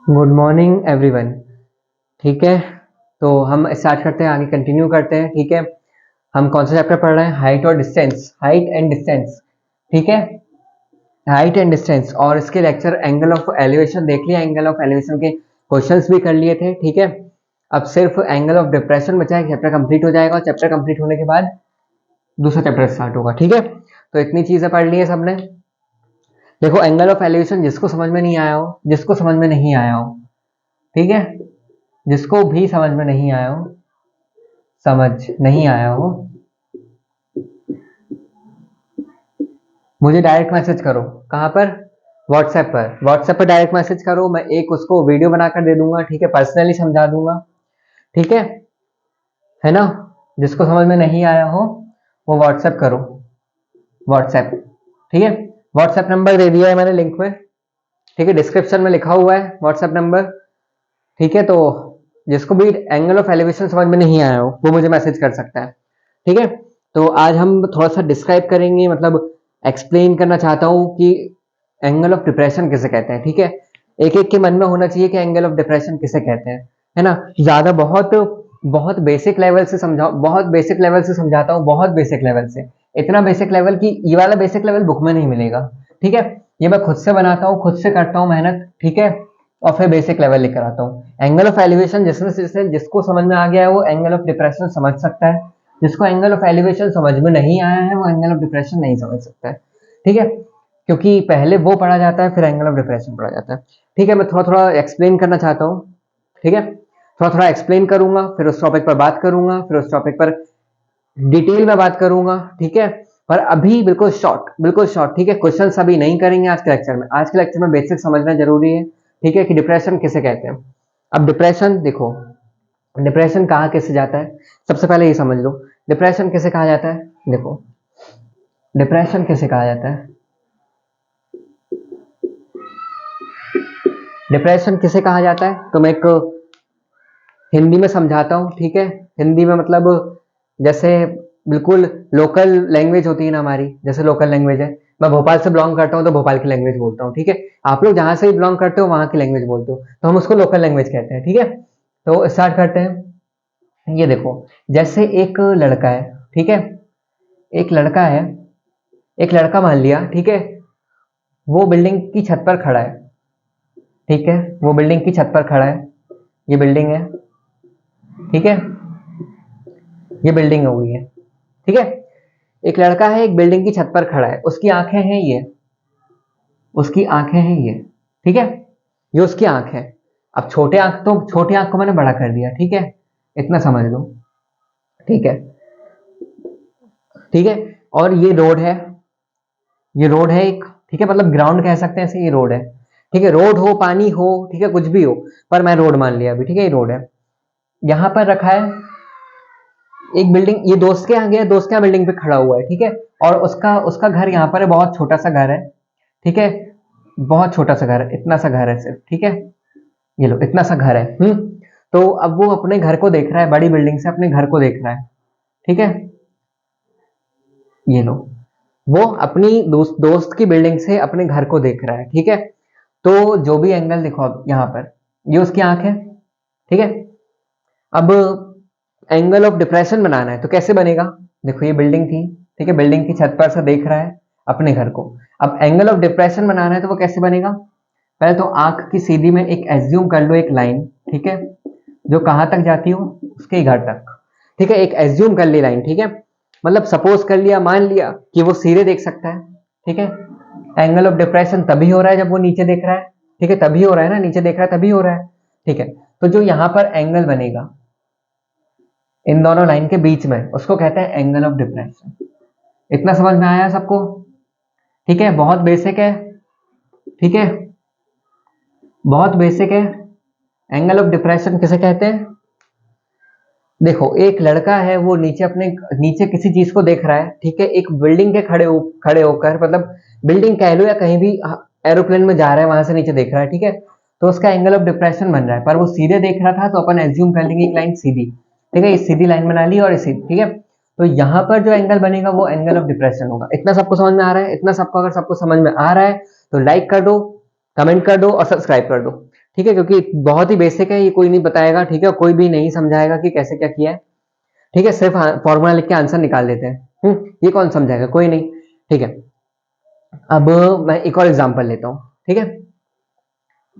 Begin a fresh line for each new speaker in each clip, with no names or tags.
Good morning everyone. ठीक है, तो हम स्टार्ट करते हैं, आगे कंटिन्यू करते हैं। ठीक है, हम कौन सा चैप्टर पढ़ रहे हैं? हाइट और डिस्टेंस, हाइट एंड डिस्टेंस। ठीक है, हाइट एंड डिस्टेंस, और इसके लेक्चर एंगल ऑफ एलिवेशन देख लिया, एंगल ऑफ एलिवेशन के क्वेश्चंस भी कर लिए थे। ठीक है, अब सिर्फ एंगल ऑफ डिप्रेशन बचा है, चैप्टर कंप्लीट हो जाएगा, और चैप्टर कंप्लीट होने के बाद दूसरा चैप्टर स्टार्ट होगा। ठीक है, तो इतनी चीजें पढ़ ली है सबने। देखो, एंगल ऑफ एलिवेशन जिसको समझ में नहीं आया हो, जिसको समझ में नहीं आया हो, ठीक है, जिसको भी समझ में नहीं आया हो, समझ नहीं आया हो, मुझे डायरेक्ट मैसेज करो। कहाँ पर? व्हाट्सएप पर। व्हाट्सएप पर डायरेक्ट मैसेज करो, मैं एक उसको वीडियो बनाकर दे दूंगा। ठीक है, पर्सनली समझा दूंगा। ठीक है ना? जिसको समझ में नहीं आया हो वो व्हाट्सएप करो, व्हाट्सएप। ठीक है, व्हाट्सएप नंबर दे दिया है मैंने लिंक में। ठीक है, डिस्क्रिप्शन में लिखा हुआ है व्हाट्सएप नंबर। ठीक है, तो जिसको भी एंगल ऑफ एलिवेशन समझ में नहीं आया हो वो मुझे मैसेज कर सकता है। ठीक है, तो आज हम थोड़ा सा डिस्क्राइब करेंगे, मतलब एक्सप्लेन करना चाहता हूँ कि एंगल ऑफ डिप्रेशन किसे कहते हैं। ठीक है, एक एक के मन में होना चाहिए कि एंगल ऑफ डिप्रेशन किसे कहते हैं, है ना? ज्यादा बहुत बहुत बेसिक लेवल से समझाओ, बहुत बेसिक लेवल से समझाता हूँ, बहुत बेसिक लेवल से, इतना बेसिक लेवल कि ये वाला बेसिक लेवल बुक में नहीं मिलेगा। ठीक है, ये मैं खुद से बनाता हूँ, खुद से करता हूँ मेहनत। ठीक है, और फिर बेसिक लेवल लेकर आता हूँ। एंगल ऑफ एलिवेशन जिसको समझ में आ गया है वो एंगल ऑफ डिप्रेशन समझ सकता है, जिसको एंगल ऑफ एलिवेशन समझ में नहीं आया है वो एंगल ऑफ डिप्रेशन नहीं समझ सकता है। ठीक है, क्योंकि पहले वो पढ़ा जाता है फिर एंगल ऑफ डिप्रेशन पढ़ा जाता है। ठीक है, मैं थोड़ा थोड़ा एक्सप्लेन करना चाहता हूँ। ठीक है, थोड़ा थोड़ा एक्सप्लेन करूंगा, फिर उस टॉपिक पर बात करूंगा, फिर उस टॉपिक पर डिटेल में बात करूंगा। ठीक है, पर अभी बिल्कुल शॉर्ट, बिल्कुल शॉर्ट। ठीक है, क्वेश्चन अभी नहीं करेंगे आज के लेक्चर में। आज के लेक्चर में बेसिक समझना जरूरी है। ठीक है, कि डिप्रेशन किसे कहते हैं। अब डिप्रेशन देखो, डिप्रेशन कहाँ किससे जाता है, सबसे पहले ये समझ लो। डिप्रेशन किसे कहा जाता है? देखो, डिप्रेशन किसे कहा जाता है, डिप्रेशन किसे कहा जाता है, तो मैं एक हिंदी में समझाता हूँ। ठीक है, हिंदी में मतलब जैसे बिल्कुल लोकल लैंग्वेज होती है ना हमारी, जैसे लोकल लैंग्वेज है, मैं भोपाल से बिलोंग करता हूँ तो भोपाल की लैंग्वेज बोलता हूँ। ठीक है, आप लोग जहां से भी बिलोंग करते हो वहां की लैंग्वेज बोलते हो, तो हम उसको लोकल लैंग्वेज कहते हैं। ठीक है, तो स्टार्ट करते हैं। ये देखो, जैसे एक लड़का है, ठीक है, एक लड़का है, एक लड़का मान लिया, ठीक है, वो बिल्डिंग की छत पर खड़ा है। ठीक है, वो बिल्डिंग की छत पर खड़ा है, ये बिल्डिंग है। ठीक है, ये बिल्डिंग हो गई है। ठीक है, एक लड़का है, एक बिल्डिंग की छत पर खड़ा है, उसकी आंखें हैं ये, उसकी आंखें हैं ये। ठीक है, ये उसकी आंख है। अब छोटे आंख, तो छोटे आंख को मैंने बड़ा कर दिया। ठीक है, इतना समझ लो। ठीक है, ठीक है, और ये रोड है, ये रोड है एक। ठीक है, मतलब ग्राउंड कह सकते हैं ऐसे, ये रोड है। ठीक है, रोड हो, पानी हो, ठीक है, कुछ भी हो, पर मैं रोड मान लिया अभी। ठीक है, ये रोड है, यहां पर रखा है एक बिल्डिंग, ये दोस्त के यहाँ गया, दोस्त के यहाँ बिल्डिंग पे खड़ा हुआ है। ठीक है, और उसका उसका घर यहाँ पर है, बहुत छोटा सा घर है। ठीक है, बहुत छोटा सा घर है, इतना सा घर है सिर्फ। ठीक है, ये लो, इतना सा घर है। तो अब वो अपने घर को देख रहा है, बड़ी बिल्डिंग से अपने घर को देख रहा है। ठीक है, ये लो, वो अपनी दोस्त की बिल्डिंग से अपने घर को देख रहा है। ठीक है, तो जो भी एंगल देखो अब यहाँ पर, ये उसकी आंख है। ठीक है, अब एंगल ऑफ डिप्रेशन बनाना है तो कैसे बनेगा? देखो, ये बिल्डिंग थी, ठीक है, बिल्डिंग की छत पर से देख रहा है अपने घर को। अब एंगल ऑफ डिप्रेशन बनाना है तो वो कैसे बनेगा? पहले तो आंख की सीधी में एक एज्यूम कर लो, एक लाइन। ठीक है, जो कहां तक जाती हो, उसके ही घर तक। ठीक है, एक एज्यूम कर ली लाइन। ठीक है, मतलब सपोज कर लिया, मान लिया कि वो सीधे देख सकता है। ठीक है, एंगल ऑफ डिप्रेशन तभी हो रहा है जब वो नीचे देख रहा है। ठीक है, तभी हो रहा है ना, नीचे देख रहा है तभी हो रहा है। ठीक है, तो जो यहां पर एंगल बनेगा इन दोनों लाइन के बीच में, उसको कहते हैं एंगल ऑफ डिप्रेशन। इतना समझ में आया सबको? ठीक है, बहुत बेसिक है। ठीक है, बहुत बेसिक है। एंगल ऑफ डिप्रेशन किसे कहते हैं? देखो, एक लड़का है, वो नीचे अपने नीचे किसी चीज को देख रहा है। ठीक है, एक बिल्डिंग के खड़े होकर, मतलब बिल्डिंग कह लो या कहीं भी एरोप्लेन में जा रहा है, वहां से नीचे देख रहा है। ठीक है, तो उसका एंगल ऑफ डिप्रेशन बन रहा है, पर वो सीधे देख रहा था तो अपन एज्यूम कर लेंगे एक लाइन सीधी। ठीक है, इस सीधी लाइन बना ली और इसी, ठीक है, तो यहाँ पर जो एंगल बनेगा वो एंगल ऑफ डिप्रेशन होगा। इतना सबको समझ में आ रहा है? इतना सबको अगर सबको समझ में आ रहा है तो लाइक कर दो, कमेंट कर दो और सब्सक्राइब कर दो, ठीक है, क्योंकि बहुत ही बेसिक है, ये कोई नहीं बताएगा, ठीक है, कोई भी नहीं समझाएगा कि कैसे क्या किया है, ठीक है, सिर्फ फॉर्मूला लिख के आंसर निकाल देते हैं। ये कौन समझाएगा, कोई नहीं, ठीक है। अब मैं एक और एग्जांपल लेता हूँ, ठीक है।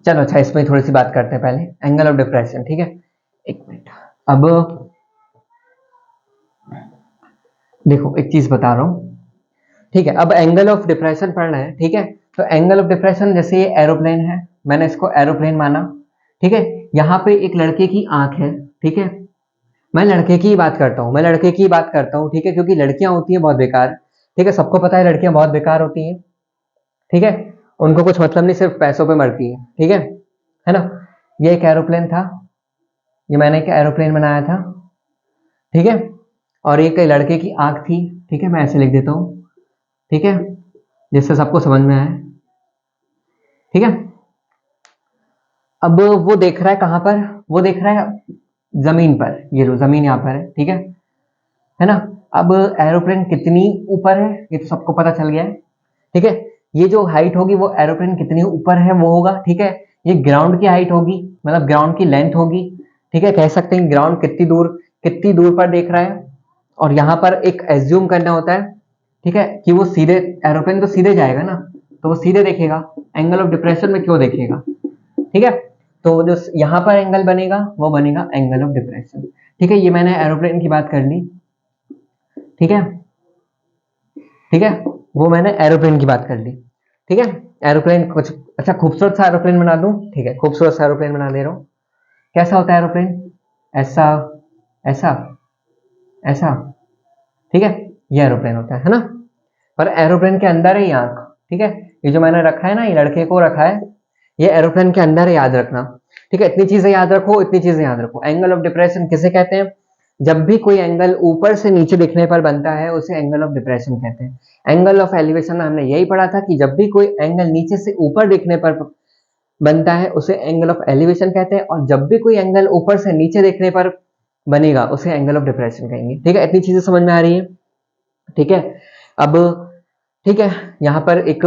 चलो अच्छा, इसमें थोड़ी सी बात करते हैं पहले, एंगल ऑफ डिप्रेशन, ठीक है। एक मिनट, अब देखो एक चीज बता रहा हूँ, ठीक है। अब एंगल ऑफ डिप्रेशन पढ़ना है, ठीक है। तो एंगल ऑफ डिप्रेशन, जैसे ये एरोप्लेन है, मैंने इसको एरोप्लेन माना, ठीक है। यहाँ पे एक लड़के की आंख है, ठीक है। मैं लड़के की बात करता हूँ, मैं लड़के की बात करता हूँ, ठीक है, क्योंकि लड़कियां होती हैं बहुत बेकार, ठीक है, सबको पता है लड़कियां बहुत बेकार होती हैं, ठीक है। उनको कुछ मतलब नहीं, सिर्फ पैसों पे मरती है, ठीक है ना। ये एक एरोप्लेन था, ये मैंने एक एरोप्लेन बनाया था, ठीक है। और ये कई लड़के की आंख थी, ठीक है, मैं ऐसे लिख देता हूँ, ठीक है, जिससे सबको समझ में आए, ठीक है। अब वो देख रहा है कहाँ पर, वो देख रहा है जमीन पर, ये लो जमीन यहाँ पर है, ठीक है ना। अब एरोप्लेन कितनी ऊपर है ये तो सबको पता चल गया है, ठीक है। ये जो हाइट होगी वो एरोप्लेन कितनी ऊपर है वो होगा, ठीक है। ये ग्राउंड की हाइट होगी, मतलब ग्राउंड की लेंथ होगी, ठीक है, कह सकते हैं ग्राउंड कितनी दूर पर देख रहा है। और यहाँ पर एक एज्यूम करना होता है, ठीक है, कि वो सीधे, एरोप्लेन तो सीधे जाएगा ना, तो वो सीधे देखेगा, एंगल ऑफ डिप्रेशन में क्यों देखेगा, ठीक है। तो जो यहाँ पर एंगल बनेगा वो बनेगा एंगल ऑफ डिप्रेशन, ठीक है। ये मैंने एरोप्लेन की बात कर ली, ठीक है, ठीक है, वो मैंने एरोप्लेन की बात कर ली, ठीक है। एरोप्लेन कुछ अच्छा खूबसूरत सा एरोप्लेन बना दूं, ठीक है, खूबसूरत सा एरोप्लेन बना दे रहा हूँ। कैसा होता है एरोप्लेन, ऐसा, ऐसा, ऐसा, ठीक है, ये एरोप्लेन होता है ना। पर एरोप्लेन के अंदर है ये आंख, ठीक है। ये जो मैंने रखा है ना, ये लड़के को रखा है, ये एरोप्लेन के अंदर है, याद रखना, ठीक है। इतनी चीजें याद रखो, इतनी चीजें याद रखो। एंगल ऑफ डिप्रेशन किसे कहते हैं, जब भी कोई एंगल ऊपर से नीचे दिखने पर बनता है उसे एंगल ऑफ डिप्रेशन कहते हैं। एंगल ऑफ एलिवेशन में हमने यही पढ़ा था कि जब भी कोई एंगल नीचे से ऊपर दिखने पर बनता है उसे एंगल ऑफ एलिवेशन कहते हैं, और जब भी कोई एंगल ऊपर से नीचे देखने पर बनेगा उसे एंगल ऑफ डिप्रेशन कहेंगे, ठीक है। इतनी चीजें समझ में आ रही है, ठीक है। अब ठीक है, यहाँ पर एक,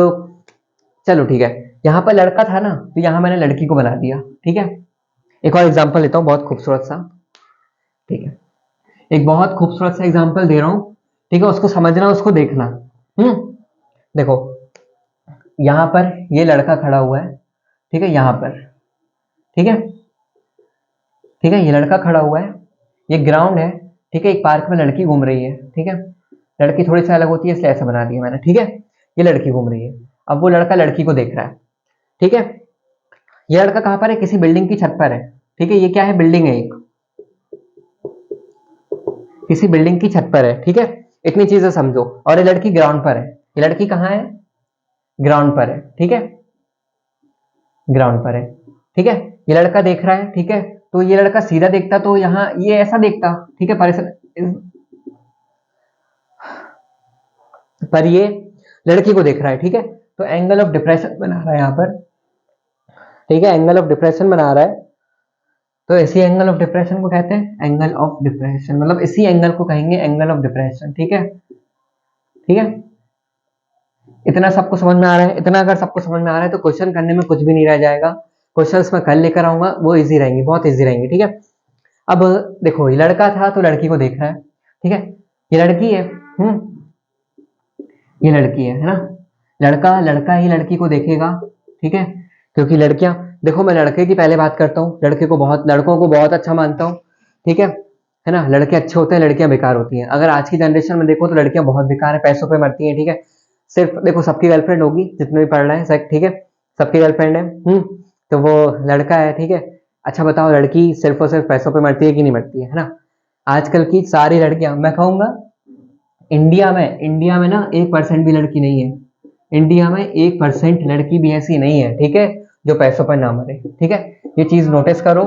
चलो ठीक है, यहाँ पर लड़का था ना, तो यहाँ मैंने लड़की को बना दिया, ठीक है। एक और एग्जांपल लेता हूँ बहुत खूबसूरत सा, ठीक है, एक बहुत खूबसूरत सा एग्जांपल दे रहा हूँ, ठीक है, उसको समझना, उसको देखना। देखो यहाँ पर ये लड़का खड़ा हुआ है, ठीक है, यहाँ पर, ठीक है, ठीक है, ये लड़का खड़ा हुआ है, ये ग्राउंड है, ठीक है। एक पार्क में लड़की घूम रही है, ठीक है, लड़की थोड़ी सी अलग होती है इसलिए ऐसा बना दिया मैंने, ठीक है। ये लड़की घूम रही है, अब वो लड़का लड़की को देख रहा है, ठीक है। ये लड़का कहाँ पर है, किसी बिल्डिंग की छत पर है, ठीक है। ये क्या है, बिल्डिंग है एक, किसी बिल्डिंग की छत पर है, ठीक है। इतनी चीजें समझो। और ये लड़की ग्राउंड पर है, ये लड़की कहाँ है, ग्राउंड पर है, ठीक है, ग्राउंड पर है, ठीक है। ये लड़का देख रहा है, ठीक है, तो ये लड़का सीधा देखता तो यहाँ ये ऐसा देखता, ठीक है, पर ये लड़की को देख रहा है, ठीक है। तो एंगल ऑफ डिप्रेशन बना रहा है यहाँ पर, ठीक है, एंगल ऑफ डिप्रेशन बना रहा है। तो इसी एंगल ऑफ डिप्रेशन को कहते हैं एंगल ऑफ डिप्रेशन, मतलब इसी एंगल को कहेंगे एंगल ऑफ डिप्रेशन, ठीक है, ठीक है। इतना सबको समझ में आ रहा है, इतना अगर सबको समझ में आ रहा है तो क्वेश्चन करने में कुछ भी नहीं रह जाएगा। क्वेश्चंस मैं कल लेकर आऊंगा, वो इजी रहेंगे, बहुत इजी रहेंगे, ठीक है। अब देखो ये लड़का था तो लड़की को देख रहा है, ठीक है, ये लड़की है, ये लड़की है ना। लड़का लड़का ही लड़की को देखेगा, ठीक है, क्योंकि लड़कियां, देखो मैं लड़के की पहले बात करता हूँ, लड़कों को बहुत अच्छा मानता हूँ, ठीक है ना। लड़के अच्छे होते हैं, लड़कियां बेकार होती हैं। अगर आज की जनरेशन में देखो तो लड़कियां बहुत बेकार है, पैसों पे मरती हैं, ठीक है। सिर्फ देखो सबकी गर्लफ्रेंड होगी जितने भी पढ़ रहे हैं, ठीक है, सबकी गर्लफ्रेंड है, तो वो लड़का है, ठीक है। अच्छा बताओ, लड़की सिर्फ और सिर्फ पैसों पे मरती है कि नहीं मरती है ना। आजकल की सारी लड़कियां, मैं कहूंगा इंडिया में ना 1% भी लड़की नहीं है, इंडिया में 1% लड़की भी ऐसी नहीं है, ठीक है, जो पैसों पर ना मरे, ठीक है। ये चीज नोटिस करो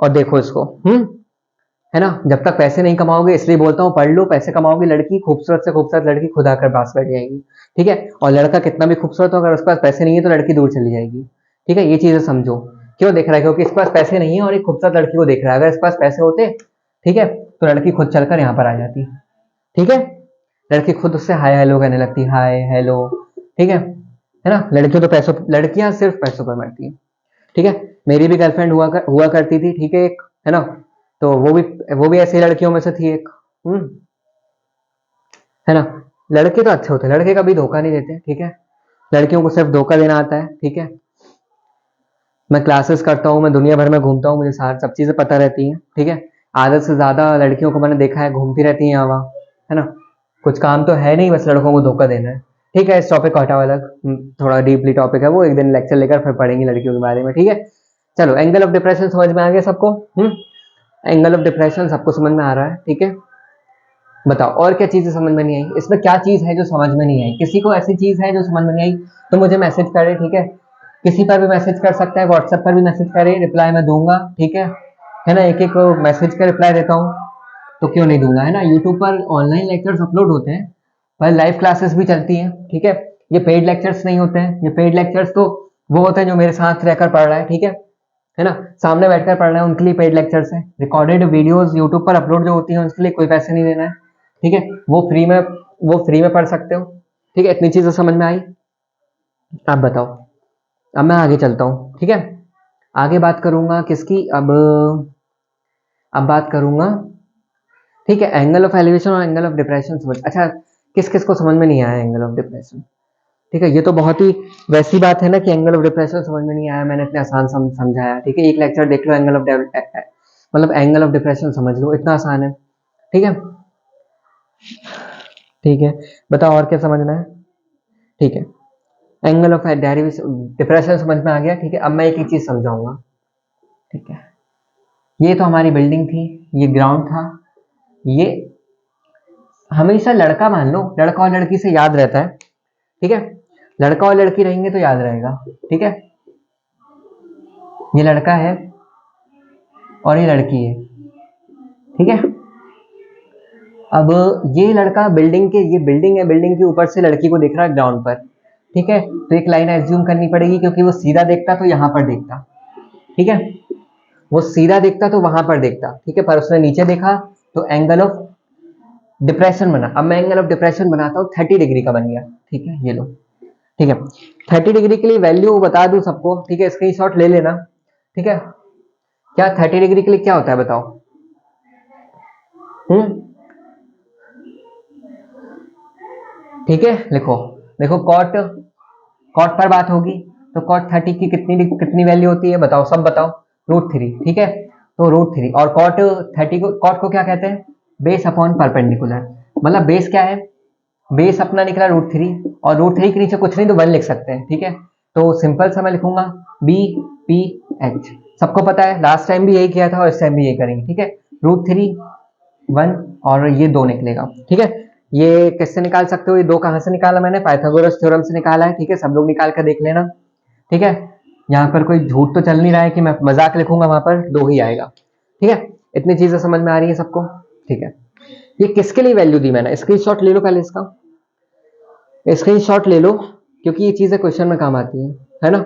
और देखो इसको, है ना। जब तक पैसे नहीं कमाओगे, इसलिए बोलता हूँ पढ़ लो, पैसे कमाओगे, लड़की खूबसूरत से खूबसूरत लड़की खुद आकर पास बैठ जाएगी, ठीक है। और लड़का कितना भी खूबसूरत हो, अगर उसके पास पैसे नहीं है तो लड़की दूर चली जाएगी, ठीक है। ये चीजें समझो। क्यों देख रहा है, क्योंकि इसके पास पैसे नहीं है और एक खूबसूरत लड़की को देख रहा है। अगर इसके पास पैसे होते, ठीक है, तो लड़की खुद चलकर यहाँ पर आ जाती, ठीक है। लड़की खुद उससे हाय हेलो कहने लगती, हाय हेलो, ठीक है। है ना। लड़कियां सिर्फ पैसों पर मरती हैं, ठीक है। मेरी भी गर्लफ्रेंड हुआ करती थी, ठीक है, एक, है ना। तो वो भी ऐसी लड़कियों में से थी एक। है ना। लड़के तो अच्छे होते हैं, लड़के कभी धोखा नहीं देते, ठीक है। लड़कियों को सिर्फ धोखा देना आता है, ठीक है। मैं क्लासेस करता हूँ, मैं दुनिया भर में घूमता हूँ, मुझे सारी सब चीजें पता रहती हैं, ठीक है। आदत से ज्यादा लड़कियों को मैंने देखा है घूमती रहती हैं यहाँ वहाँ, है ना। कुछ काम तो है नहीं, बस लड़कों को धोखा देना है, ठीक है। इस टॉपिक को हटाओ अलग, थोड़ा डीपली टॉपिक है वो, एक दिन लेक्चर लेकर फिर पढ़ेंगे लड़कियों के बारे में, ठीक है। चलो, एंगल ऑफ डिप्रेशन समझ में आ गया सबको। एंगल ऑफ डिप्रेशन सबको समझ में आ रहा है, ठीक है। बताओ और क्या चीजें समझ में नहीं आई, इसमें क्या चीज है जो समझ में नहीं आई, किसी को ऐसी चीज है जो समझ में नहीं आई तो मुझे मैसेज करे, ठीक है। किसी पर भी मैसेज कर सकता है, व्हाट्सएप पर भी मैसेज करे, रिप्लाई मैं दूंगा, ठीक है ना। एक एक मैसेज का रिप्लाई देता हूँ, तो क्यों नहीं दूंगा, है ना। यूट्यूब पर ऑनलाइन लेक्चर्स अपलोड होते हैं, पर लाइव क्लासेस भी चलती हैं, ठीक है। ये पेड लेक्चर्स नहीं होते हैं, ये पेड लेक्चर्स तो वो होते हैं जो मेरे साथ रहकर पढ़ रहा है ना। सामने बैठकर पढ़ना है उनके लिए पेड लेक्चर्स है। रिकॉर्डेड वीडियोस यूट्यूब पर अपलोड जो होती हैं उसके लिए कोई पैसे नहीं देना है, ठीक है। वो फ्री में पढ़ सकते हो, ठीक है। इतनी चीजें समझ में आई। आप बताओ, अब मैं आगे चलता हूँ, ठीक है। आगे बात करूंगा किसकी, अब बात करूंगा, ठीक है, एंगल ऑफ एलिवेशन और एंगल ऑफ डिप्रेशन समझ। अच्छा, किस किस को समझ में नहीं आया एंगल ऑफ डिप्रेशन, ठीक है। ये तो बहुत ही वैसी बात है ना कि एंगल ऑफ डिप्रेशन समझ में नहीं आया, मैंने इतने आसान समझाया, ठीक है। एक लेक्चर देख लो, मतलब एंगल ऑफ डिप्रेशन समझ लो, इतना आसान है, ठीक है। ठीक है, बताओ और क्या समझना है, ठीक है। एंगल ऑफ डेरिवेशन डिप्रेशन समझ में आ गया, ठीक है। अब मैं एक ही चीज समझाऊंगा, ठीक है। ये तो हमारी बिल्डिंग थी, ये ग्राउंड था, ये हमेशा लड़का मान लो, लड़का और लड़की से याद रहता है, ठीक है। लड़का और लड़की रहेंगे तो याद रहेगा, ठीक है। ये लड़का है और ये लड़की है, ठीक है। अब ये लड़का ये बिल्डिंग है, बिल्डिंग के ऊपर से लड़की को देख रहा है ग्राउंड पर, ठीक है। तो एक लाइन एज्यूम करनी पड़ेगी, क्योंकि वो सीधा देखता तो यहाँ पर देखता, ठीक है। वो सीधा देखता तो वहां पर देखता, ठीक है, पर उसने नीचे देखा तो एंगल ऑफ डिप्रेशन बना। अब मैं एंगल ऑफ डिप्रेशन बनाता हूँ, 30 डिग्री का बन गया, ठीक है, ये लो, ठीक है। 30 डिग्री के लिए वैल्यू बता दूं सबको, ठीक है, स्क्रीनशॉट ले लेना, ठीक है। क्या 30 डिग्री के लिए क्या होता है बताओ। ठीक है, लिखो, देखो, कॉट कॉट पर बात होगी तो कॉट 30 की कितनी वैल्यू होती है बताओ, सब बताओ। √3, ठीक है। तो √3 और कॉट को क्या कहते हैं, बेस अपॉन परपेंडिकुलर। मतलब बेस क्या है, बेस अपना निकला √3 और √3 के नीचे कुछ नहीं तो 1 लिख सकते हैं, ठीक है। तो सिंपल सा मैं लिखूंगा BPH, सबको पता है, लास्ट टाइम भी यही किया था और इस टाइम भी यही करेंगे, ठीक है। √3 1 और ये 2 निकलेगा, ठीक है। ये किससे निकाल सकते हो, ये 2 कहां से निकाला मैंने, पाइथागोरस थ्योरम से निकाला है, ठीक है। सब लोग निकाल कर देख लेना, ठीक है। यहाँ पर कोई झूठ तो चल नहीं रहा है कि मैं मजाक लिखूंगा, वहां पर 2 ही आएगा, ठीक है। इतनी चीजें समझ में आ रही है सबको, ठीक है। ये किसके लिए वैल्यू दी मैंने, स्क्रीनशॉट ले लो पहले, इसका स्क्रीनशॉट ले लो, क्योंकि ये चीजें क्वेश्चन में काम आती है ना।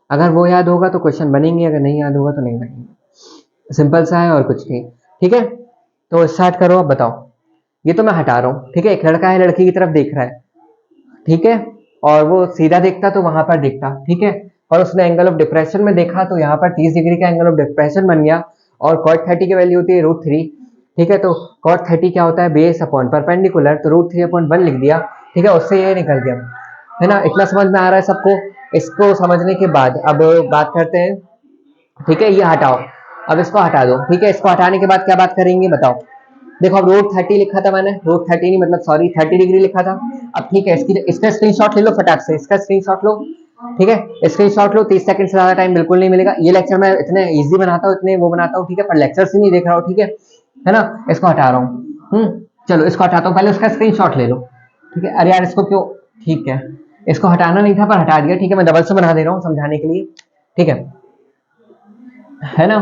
अगर वो याद होगा तो क्वेश्चन बनेंगे, अगर नहीं याद होगा तो नहीं बनेंगे, सिंपल सा है और कुछ नहीं, ठीक है। तो स्टार्ट करो, अब बताओ। ये तो मैं हटा रहा हूँ, ठीक है। एक लड़का है, लड़की की तरफ देख रहा है, ठीक है, और वो सीधा देखता तो वहां पर देखता, ठीक है। और उसने एंगल ऑफ डिप्रेशन में देखा तो यहाँ पर 30 डिग्री का एंगल ऑफ डिप्रेशन बन गया। और cot 30 की वैल्यू होती है √3, ठीक है। तो cot 30 क्या होता है, बेस अपॉन परपेंडिकुलर, तो √3/1 लिख दिया, ठीक है। उससे ये निकल गया, है ना। इतना समझ में आ रहा है सबको। इसको समझने के बाद अब बात करते हैं, ठीक है। ये हटाओ, अब इसको हटा दो, ठीक है। इसको हटाने के बाद क्या बात करेंगे बताओ। देखो, अब √30 लिखा था मैंने, √30 नहीं, मतलब सॉरी 30 डिग्री लिखा था। अब ठीक है, इसका स्क्रीनशॉट ले लो फटाक से, इसका स्क्रीनशॉट लो, ठीक है। स्क्रीनशॉट लो, 30 सेकंड से ज्यादा टाइम बिल्कुल नहीं मिलेगा। ये लेक्चर मैं इतने इजी बनाता हूँ, इतने वो बनाता हूँ, ठीक है, पर लेक्चर से नहीं देख रहा हूँ, ठीक है ना। इसको हटा रहा हूँ, चलो इसको हटाता हूँ, पहले उसका स्क्रीनशॉट ले लो, ठीक है। अरे यार, इसको क्यों, ठीक है, इसको हटाना नहीं था पर हटा दिया, ठीक है। मैं डबल से बना दे रहा हूँ समझाने के लिए, ठीक है ना।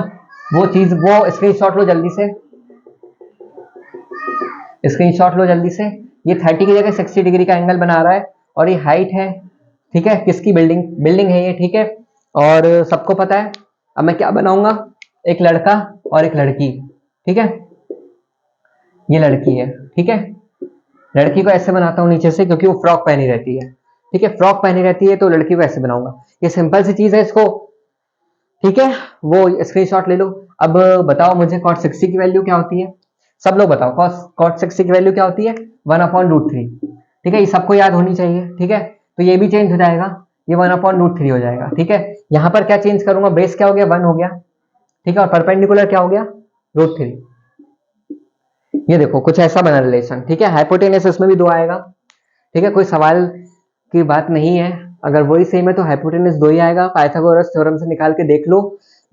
वो चीज, वो स्क्रीनशॉट लो जल्दी से, स्क्रीनशॉट लो जल्दी से। ये 30 की जगह 60 डिग्री का एंगल बना रहा है और ये हाइट है, ठीक है, किसकी, बिल्डिंग है ये, ठीक है। और सबको पता है। अब मैं क्या बनाऊंगा, एक लड़का और एक लड़की, ठीक है। ये लड़की है, ठीक है। लड़की को ऐसे बनाता हूं नीचे से, क्योंकि वो फ्रॉक पहनी रहती है, ठीक है, फ्रॉक पहनी रहती है तो लड़की को ऐसे बनाऊंगा। ये सिंपल सी चीज है, इसको ठीक है वो स्क्रीनशॉट ले लो। अब बताओ मुझे cot 60 की वैल्यू क्या होती है, सब लोग बताओ। cot 60 की वैल्यू क्या होती है, 1/√3। ठीक है, ये सबको याद होनी चाहिए। ठीक है, तो ये भी चेंज हो जाएगा, ये 1/√3 हो जाएगा। ठीक है, यहाँ पर क्या चेंज करूंगा, बेस क्या हो गया, 1 हो गया। ठीक है, और परपेंडिकुलर क्या हो गया, √3। ये देखो कुछ ऐसा बना रिलेशन। ठीक है, हाइपोटेनस इसमें भी 2 आएगा। ठीक है, कोई सवाल की बात नहीं है, अगर वही सेम है तो हाइपोटेनस 2 ही आएगा। पाइथागोरस थ्योरम से निकाल के देख लो,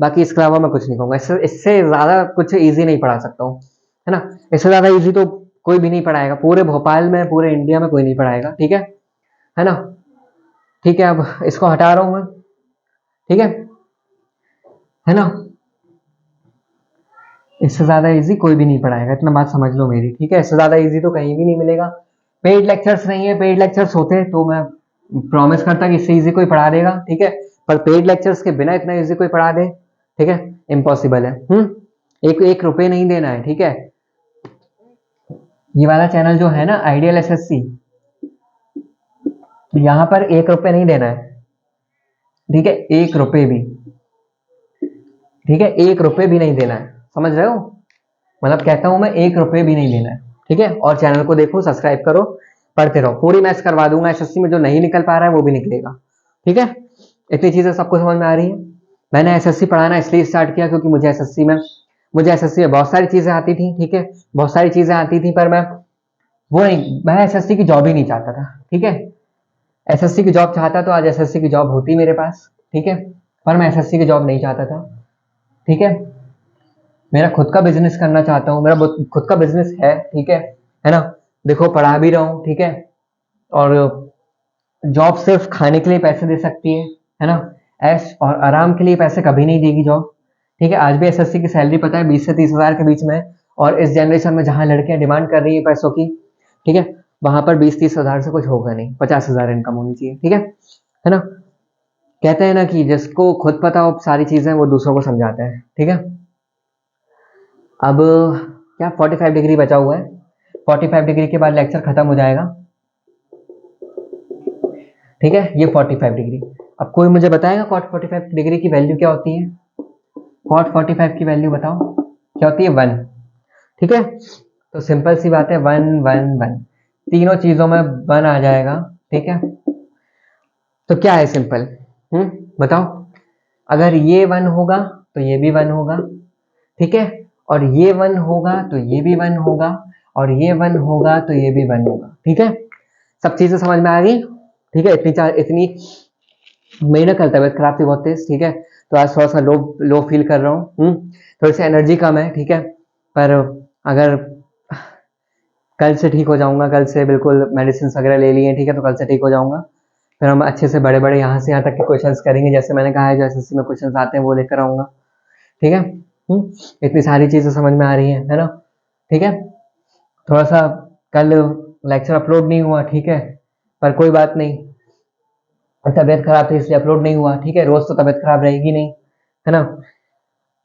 बाकी इसके अलावा मैं कुछ नहीं कहूंगा। इससे ज्यादा कुछ इजी नहीं पढ़ा सकता हूँ, है ना। इससे ज्यादा इजी तो कोई भी नहीं पढ़ाएगा, पूरे भोपाल में पूरे इंडिया में कोई नहीं पढ़ाएगा। ठीक है ना। ठीक है, अब इसको हटा रहा हूं मैं। ठीक है ना, इससे ज्यादा इजी कोई भी नहीं पढ़ाएगा, इतना बात समझ लो मेरी। ठीक है, इससे ज्यादा इजी तो कहीं भी नहीं मिलेगा। पेड लेक्चर्स नहीं है, पेड लेक्चर्स होते तो मैं प्रॉमिस करता कि इससे इजी कोई पढ़ा देगा। ठीक है, पर पेड लेक्चर्स के बिना इतना इजी कोई पढ़ा दे, ठीक है, इम्पॉसिबल है। एक रुपए नहीं देना है। ठीक है, ये वाला चैनल जो है ना आइडियल एसएससी, तो यहाँ पर 1 रुपए नहीं देना है। ठीक है, 1 रुपए भी, ठीक है, 1 रुपए भी नहीं देना है, समझ रहे हो। मतलब कहता हूं मैं 1 रुपए भी नहीं देना है। ठीक है, और चैनल को देखो, सब्सक्राइब करो, पढ़ते रहो, पूरी मैथ्स करवा दूंगा एसएससी में, जो नहीं निकल पा रहा है वो भी निकलेगा। ठीक है, इतनी चीजें सबको समझ में आ रही है। मैंने एसएससी पढ़ाना इसलिए स्टार्ट किया क्योंकि मुझे एसएससी में बहुत सारी चीजें आती थी। ठीक है, बहुत सारी चीजें आती थी, पर मैं एसएससी की जॉब ही नहीं चाहता था। ठीक है, एसएससी की जॉब चाहता तो आज एसएससी की जॉब होती मेरे पास। ठीक है, पर मैं एसएससी की जॉब नहीं चाहता था। ठीक है, मेरा खुद का बिजनेस करना चाहता हूँ, मेरा खुद का बिजनेस है। ठीक है ना। देखो पढ़ा भी रहा हूँ। ठीक है, और जॉब सिर्फ खाने के लिए पैसे दे सकती है ना। ऐश और आराम के लिए पैसे कभी नहीं देगी जॉब। ठीक है, आज भी एसएससी की सैलरी पता है 20 से 30 हजार के बीच में है, और इस जनरेशन में जहां लड़कियां डिमांड कर रही है पैसों की, ठीक है, वहां पर 20-30 हजार से कुछ होगा नहीं, 50 हजार इनकम होनी चाहिए। ठीक है ना। कहते हैं ना कि जिसको खुद पता हो सारी चीजें, वो दूसरों को समझाता है। ठीक है, अब क्या 45 डिग्री बचा हुआ है, 45 डिग्री के बाद लेक्चर खत्म हो जाएगा। ठीक है, ये 45 डिग्री। अब कोई मुझे बताएगा कॉट 45 डिग्री की वैल्यू क्या होती है, कॉट 45 की वैल्यू बताओ क्या होती है, 1। ठीक है, तो सिंपल सी बात है, 1 1 1, तीनों चीजों में 1 आ जाएगा। ठीक है, तो क्या है सिंपल, बताओ। अगर ये 1 होगा तो ये भी 1 होगा। ठीक है, और ये 1 होगा तो ये भी 1 होगा, और ये 1 होगा तो ये भी 1 होगा। ठीक है, सब चीजें समझ में आ गई। ठीक है, इतनी मेहनत कल तबियत खराब थी बहुत तेज। ठीक है, तो आज थोड़ा सा लो लो फील कर रहा हूँ, थोड़ी सी एनर्जी कम है। ठीक है, पर अगर कल से ठीक हो जाऊंगा, कल से बिल्कुल मेडिसिन वगैरह ले लिए। ठीक है, तो कल से ठीक हो जाऊंगा, फिर हम अच्छे से बड़े बड़े यहाँ से यहाँ तक के क्वेश्चंस करेंगे, जैसे मैंने कहा है जो एसएससी में क्वेश्चंस आते हैं वो लेकर आऊंगा। ठीक है, इतनी सारी चीजें समझ में आ रही है ना। ठीक है, थोड़ा सा कल लेक्चर अपलोड नहीं हुआ। ठीक है, पर कोई बात नहीं, तबियत खराब थी इसलिए अपलोड नहीं हुआ। ठीक है, रोज तो तबियत खराब रहेगी नहीं, है ना।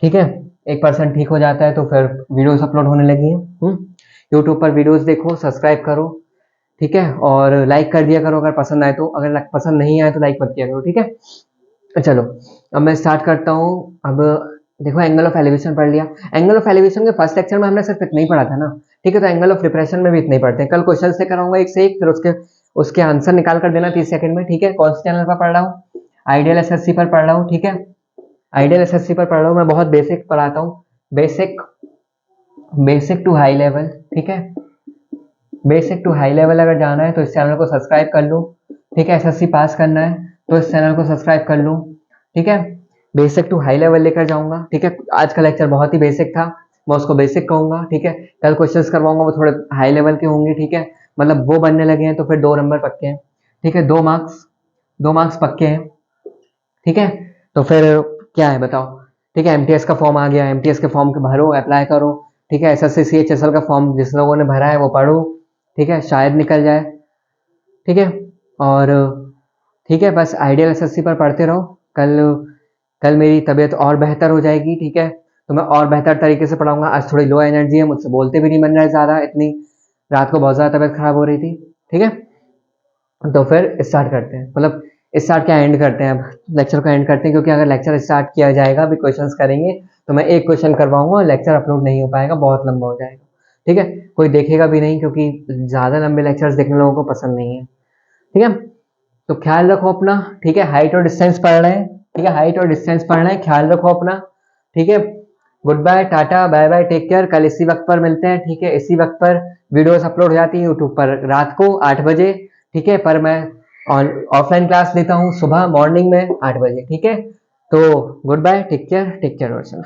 ठीक है, 1% ठीक हो जाता है तो फिर वीडियोस अपलोड होने लगी हैं। यूट्यूब पर वीडियोस देखो, सब्सक्राइब करो। ठीक है, और लाइक कर दिया करो अगर पसंद आए तो, अगर पसंद नहीं आए तो लाइक मत किया करो। ठीक है, चलो अब मैं स्टार्ट करता हूँ। अब देखो एंगल ऑफ एलिवेशन पढ़ लिया। एंगल ऑफ एलिवेशन के फर्स्ट लेक्चर में हमने सिर्फ इतना ही पढ़ा था ना। ठीक है, तो एंगल ऑफ रिप्रेशन में भी इतना ही पढ़ते हैं। कल क्वेश्चन से कराऊंगा एक से एक, फिर उसके उसके आंसर निकाल कर देना 30 सेकंड में। ठीक है, कौन से चैनल पर पढ़ रहा हूँ, आइडियल एसएससी पर पढ़ रहा हूँ। ठीक है, आइडियल एसएससी पर पढ़ रहा हूँ, मैं बहुत बेसिक पढ़ाता हूँ, basic basic to high level. ठीक है, बेसिक टू हाई लेवल अगर जाना है तो इस चैनल को सब्सक्राइब कर लो। ठीक है, एसएससी पास करना है तो इस चैनल को सब्सक्राइब कर लो। ठीक है, बेसिक टू हाई लेवल लेकर जाऊंगा। ठीक है, आज का लेक्चर बहुत ही बेसिक था, मैं उसको बेसिक कहूंगा। ठीक है, कल क्वेश्चंस करवाऊंगा वो थोड़े हाई लेवल के होंगे। ठीक है, मतलब वो बनने लगे हैं तो फिर 2 नंबर पक्के हैं। ठीक है, 2 मार्क्स पक्के हैं। ठीक है, तो फिर क्या है बताओ। ठीक है, एमटीएस का फॉर्म आ गया, एमटीएस के फॉर्म के भरो, अप्लाई करो। ठीक है, एसएससी सीएचएसएल का फॉर्म जिस लोगों ने भरा है वो पढ़ो। ठीक है, शायद निकल जाए। ठीक है, और ठीक है, बस आइडियल एसएससी पर पढ़ते रहो। कल कल मेरी तबीयत और बेहतर हो जाएगी। ठीक है, तो मैं और बेहतर तरीके से पढ़ाऊंगा। आज थोड़ी लो एनर्जी है, मुझसे बोलते भी नहीं बन रहा है ज़्यादा, इतनी रात को बहुत ज़्यादा तबीयत खराब हो रही थी। ठीक है, तो फिर स्टार्ट करते हैं, मतलब स्टार्ट क्या एंड करते हैं, अब लेक्चर को एंड करते हैं, क्योंकि अगर लेक्चर स्टार्ट किया जाएगा अभी क्वेश्चंस करेंगे तो मैं एक क्वेश्चन करवाऊंगा और लेक्चर अपलोड नहीं हो पाएगा, बहुत लंबा हो जाएगा। ठीक है, कोई देखेगा भी नहीं, क्योंकि ज़्यादा लंबे लेक्चर्स देखने लोगों को पसंद नहीं है। ठीक है, तो ख्याल रखो अपना। ठीक है, हाइट और डिस्टेंस पढ़ रहे हैं। ठीक है, हाइट और डिस्टेंस पढ़ रहे हैं, ख्याल रखो अपना। ठीक है, good bye, tata, bye bye, take care. कल इसी वक्त पर मिलते हैं। ठीक है, इसी वक्त पर वीडियोस अपलोड हो जाती है यूट्यूब पर रात को 8 बजे। ठीक है, पर मैं ऑफलाइन क्लास लेता हूँ सुबह मॉर्निंग में 8 बजे। ठीक है, तो good bye, take care, take care yourself.